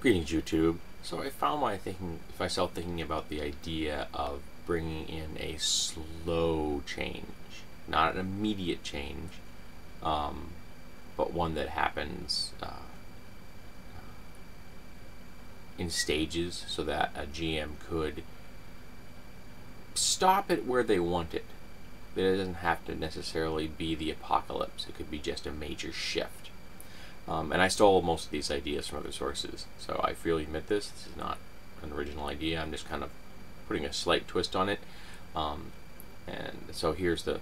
Greetings, YouTube. So I found myself thinking about the idea of bringing in a slow change, not an immediate change, but one that happens in stages, so that a GM could stop it where they want it. It doesn't have to necessarily be the apocalypse. It could be just a major shift. And I stole most of these ideas from other sources, so I freely admit this. This is not an original idea. I'm just kind of putting a slight twist on it. And so here's the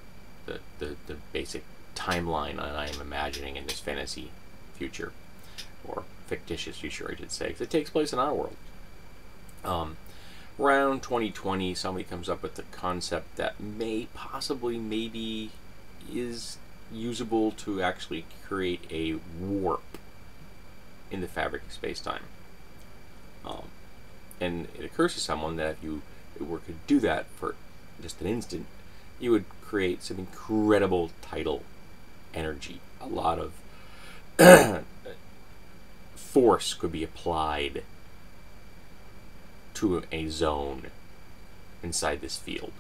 basic timeline that I am imagining in this fantasy future, or fictitious future, I should say, because it takes place in our world. Around 2020, somebody comes up with the concept that maybe is usable to actually create a warp in the fabric of space-time. And it occurs to someone that if you could do that for just an instant, you would create some incredible tidal energy. A lot of force could be applied to a zone inside this field.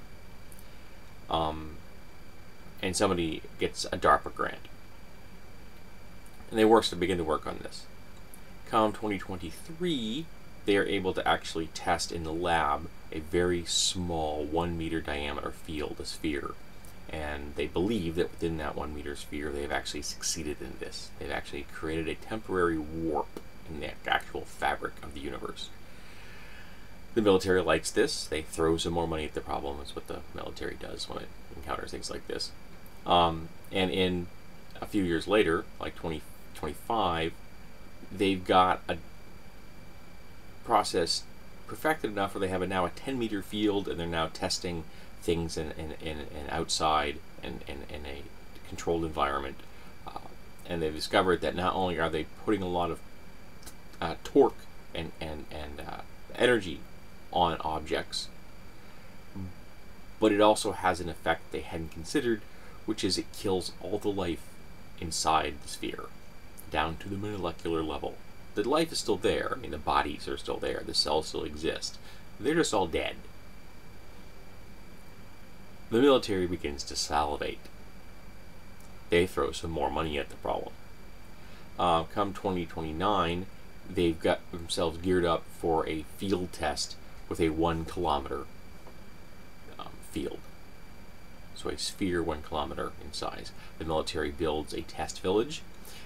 And somebody gets a DARPA grant, and they begin to work on this. Come 2023, they are able to actually test in the lab a very small 1 meter diameter field, a sphere, and they believe that within that 1 meter sphere they've actually succeeded in this. They've actually created a temporary warp in the actual fabric of the universe. The military likes this. They throw some more money at the problem. That's what the military does when it encounters things like this. And in a few years later, like 2025, they've got a process perfected enough where they have now a 10 meter field, and they're now testing things in outside and in a controlled environment. And they've discovered that not only are they putting a lot of torque and energy on objects, but it also has an effect they hadn't considered, which is it kills all the life inside the sphere, down to the molecular level. The life is still there. I mean, the bodies are still there. The cells still exist. They're just all dead. The military begins to salivate. They throw some more money at the problem. Come 2029, they've got themselves geared up for a field test with a 1 kilometer field. So a sphere 1 kilometer in size. The military builds a test village,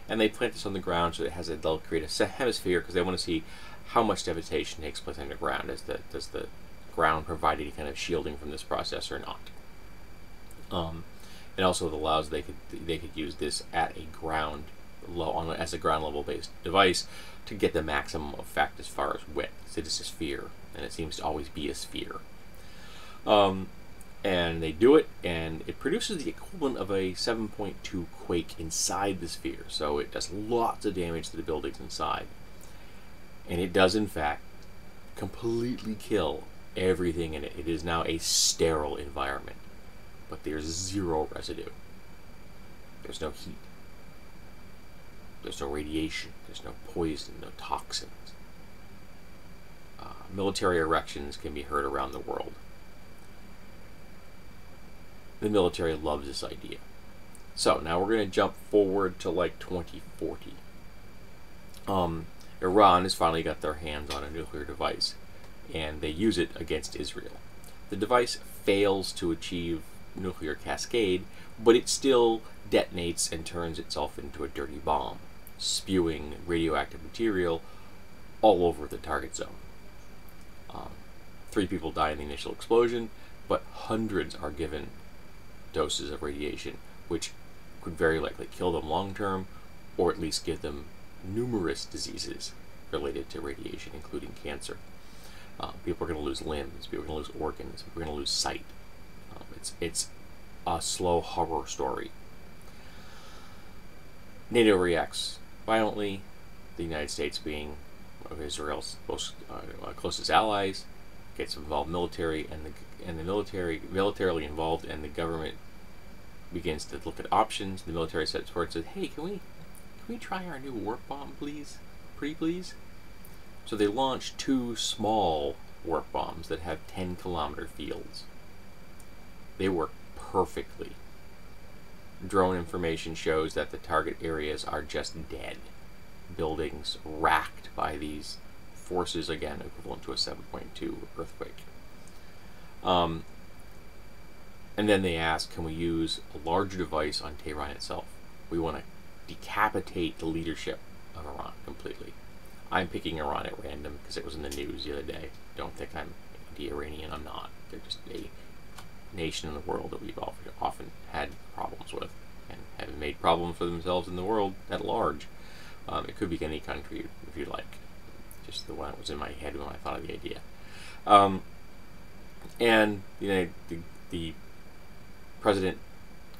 and they plant this on the ground so they'll create a hemisphere, because they want to see how much devastation takes place underground. Does the ground provide any kind of shielding from this process or not? It also allows they could use this at a ground as a ground level based device to get the maximum effect as far as width. It is a sphere, and it seems to always be a sphere. And they do it, and it produces the equivalent of a 7.2 quake inside the sphere. So it does lots of damage to the buildings inside. And it does, in fact, completely kill everything in it. It is now a sterile environment. But there's zero residue. There's no heat. There's no radiation. There's no poison, no toxins. Military erections can be heard around the world. The military loves this idea. So now we're going to jump forward to like 2040. Iran has finally got their hands on a nuclear device, and they use it against Israel. The device fails to achieve nuclear cascade, but it still detonates and turns itself into a dirty bomb, spewing radioactive material all over the target zone. 3 people die in the initial explosion, but hundreds are given doses of radiation, which could very likely kill them long term, or at least give them numerous diseases related to radiation, including cancer. People are going to lose limbs, people are going to lose organs, people are going to lose sight. It's a slow horror story. NATO reacts violently, the United States being Israel's most closest allies, gets involved military, and the militarily involved, and the government begins to look at options. The military steps forward and says, "Hey, can we try our new warp bomb, please? Pretty please?" So they launched 2 small warp bombs that have 10-kilometer fields. They work perfectly. Drone information shows that the target areas are just dead. Buildings racked by these forces, again, equivalent to a 7.2 earthquake. And then they ask, can we use a larger device on Tehran itself? We want to decapitate the leadership of Iran completely. I'm picking Iran at random because it was in the news the other day. Don't think I'm anti-Iranian. I'm not. They're just a nation in the world that we've often had problems with and have made problems for themselves in the world at large. It could be any country if you like. Just the one that was in my head when I thought of the idea. And the president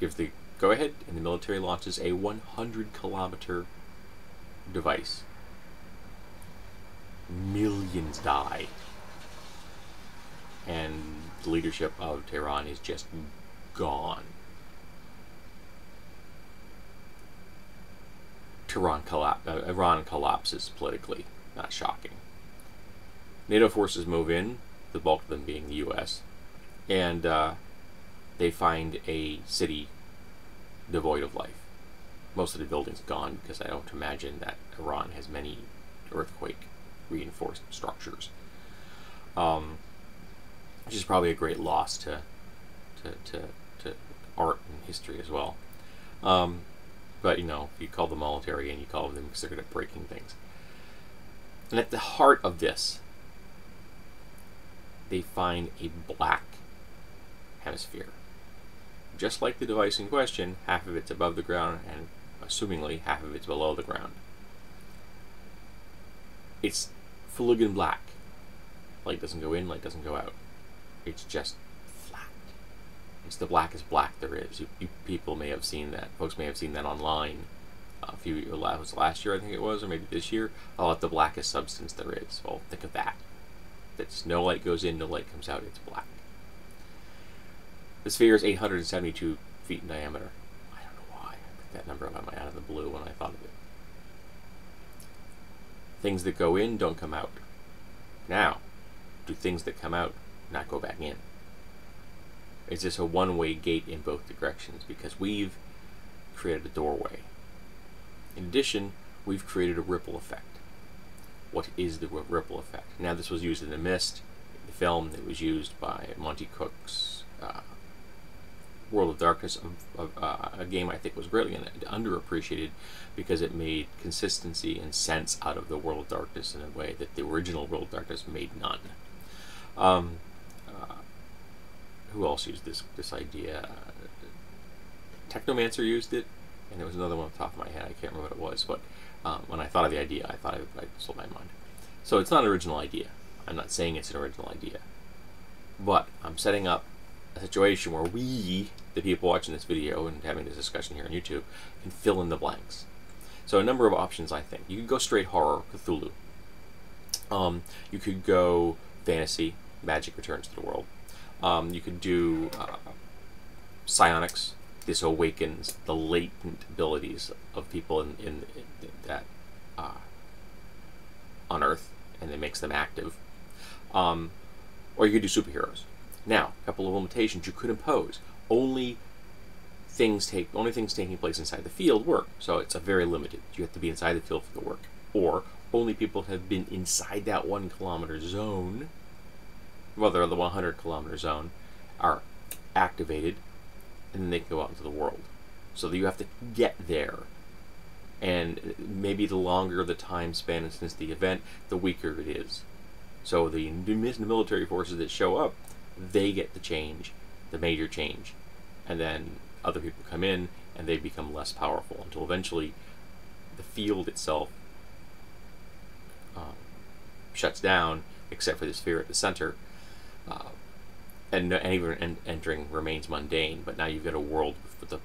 gives the go-ahead, and the military launches a 100-kilometer device. Millions die. And the leadership of Tehran is just gone. Iran collapses politically. Not shocking. NATO forces move in, the bulk of them being the U.S., and they find a city devoid of life. Most of the buildings gone because I don't imagine that Iran has many earthquake-reinforced structures. Which is probably a great loss to art and history as well. But, you know, you call them military and you call them because they're good at breaking things. And at the heart of this, they find a black hemisphere. Just like the device in question, half of it's above the ground and, assumingly, half of it's below the ground. It's Flugen black. Light doesn't go in, light doesn't go out. It's just flat. It's the blackest black there is. You people may have seen that. Folks may have seen that online. Last year, I think it was, or maybe this year. Oh, the blackest substance there is. Well, think of that. That's no light goes in, no light comes out. It's black. The sphere is 872 feet in diameter. I don't know why I picked that number out of the blue when I thought of it. Things that go in don't come out. Now, do things that come out not go back in? Is this a one-way gate in both directions? Because we've created a doorway. In addition, we've created a ripple effect. What is the ripple effect? Now, this was used in The Mist, the film that was used by Monty Cook's World of Darkness, a game I think was greatly underappreciated because it made consistency and sense out of the World of Darkness in a way that the original World of Darkness made none. Who else used this idea? Technomancer used it, and there was another one off the top of my head. I can't remember what it was, but when I thought of the idea, I thought I sold my mind. So it's not an original idea. I'm not saying it's an original idea. But I'm setting up a situation where we, the people watching this video and having this discussion here on YouTube, can fill in the blanks. So a number of options, I think. You could go straight horror, Cthulhu. You could go fantasy, magic returns to the world. You could do psionics. This awakens the latent abilities of people in that on Earth, and it makes them active. Or you could do superheroes. Now, a couple of limitations you could impose. Only things taking place inside the field work. So it's a very limited. You have to be inside the field for the work. Or only people have been inside that 1 kilometer zone, whether the 100 kilometer zone, are activated, and then they can go out into the world. So that you have to get there. And maybe the longer the time span since the event, the weaker it is. So the military forces that show up, they get the change, the major change. And then other people come in, and they become less powerful until eventually the field itself shuts down, except for the sphere at the center. And even entering remains mundane, but now you've got a world with a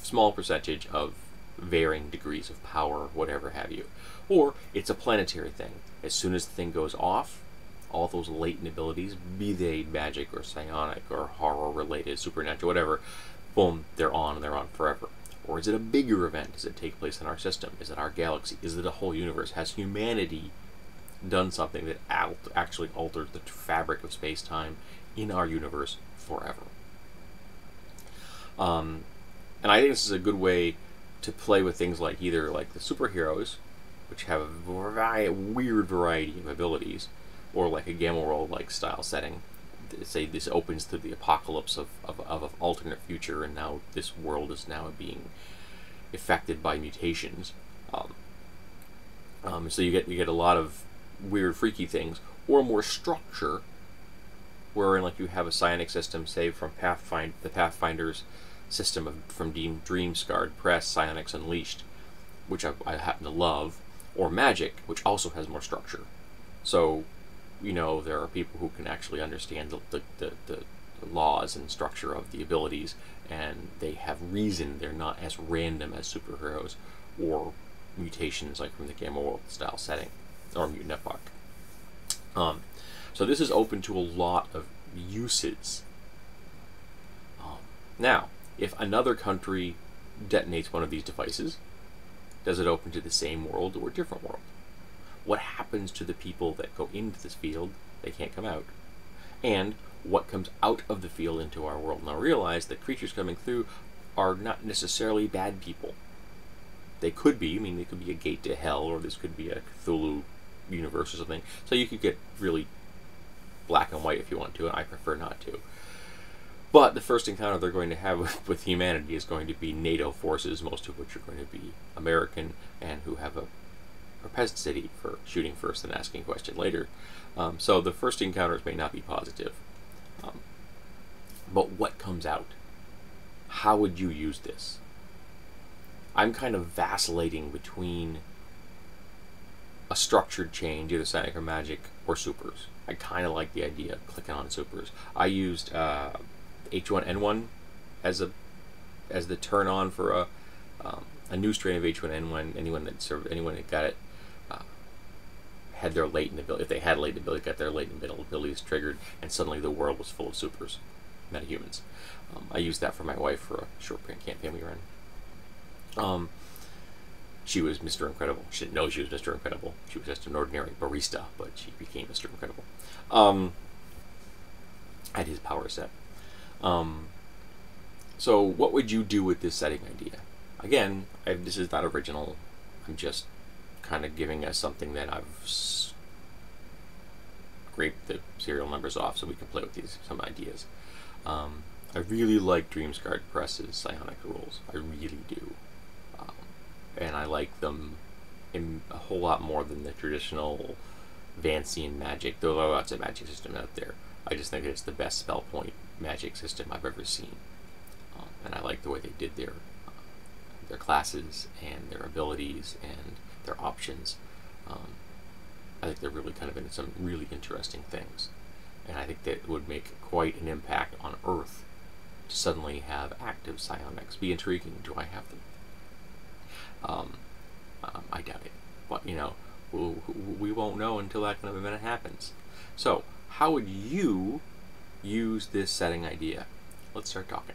small percentage of varying degrees of power, whatever have you. Or it's a planetary thing. As soon as the thing goes off, all those latent abilities, be they magic or psionic or horror-related, supernatural, whatever, boom, they're on and they're on forever. Or is it a bigger event? Does it take place in our system? Is it our galaxy? Is it a whole universe? Has humanity done something that actually alters the fabric of space-time in our universe forever. And I think this is a good way to play with things like either like the superheroes, which have a weird variety of abilities, or like a Gamma World like style setting. Say this opens to the apocalypse of an alternate future, and now this world is now being affected by mutations. So you get a lot of weird, freaky things, or more structure, wherein like you have a psionic system, say from the Pathfinder's system from Dreamscarred Press, Psionics Unleashed, which I happen to love, or Magic, which also has more structure. So, there are people who can actually understand the laws and structure of the abilities, and they have reason. They're not as random as superheroes or mutations like from the Gamma World style setting or Mutant Epoch. So this is open to a lot of uses. Now, if another country detonates one of these devices, does it open to the same world or a different world? What happens to the people that go into this field? They can't come out. And what comes out of the field into our world? Now realize that creatures coming through are not necessarily bad people. They could be. They could be a gate to hell, or this could be a Cthulhu universe or something. So you could get really black and white if you want to, and I prefer not to. But the first encounter they're going to have with humanity is going to be NATO forces, most of which are going to be American, and who have a propensity for shooting first and asking question later. So the first encounters may not be positive. But what comes out? How would you use this? I'm kind of vacillating between a structured change, either psionic or magic, or supers. I kind of like the idea of clicking on supers. I used H1N1 as the turn on for a new strain of H1N1. Anyone that got it had their latent ability. If they had latent ability, got their latent abilities triggered, and suddenly the world was full of supers, metahumans. I used that for my wife for a short campaign we ran. She was Mr. Incredible. She didn't know she was Mr. Incredible. She was just an ordinary barista, but she became Mr. Incredible. At his power set. So what would you do with this setting idea? Again, this is not original. I'm just kind of giving us something that I've scraped the serial numbers off so we can play with some ideas. I really like Dreamscarred Press's psionic rules. I really do. And I like them in a whole lot more than the traditional Vancian magic. There are lots of magic systems out there. I just think it's the best spell point magic system I've ever seen. And I like the way they did their classes and their abilities and their options. I think they're really kind of into some really interesting things. And I think that would make quite an impact on Earth to suddenly have active psionics. Be intriguing. Do I have them? I doubt it. But, we won't know until that kind of event happens. So, how would you use this setting idea? Let's start talking.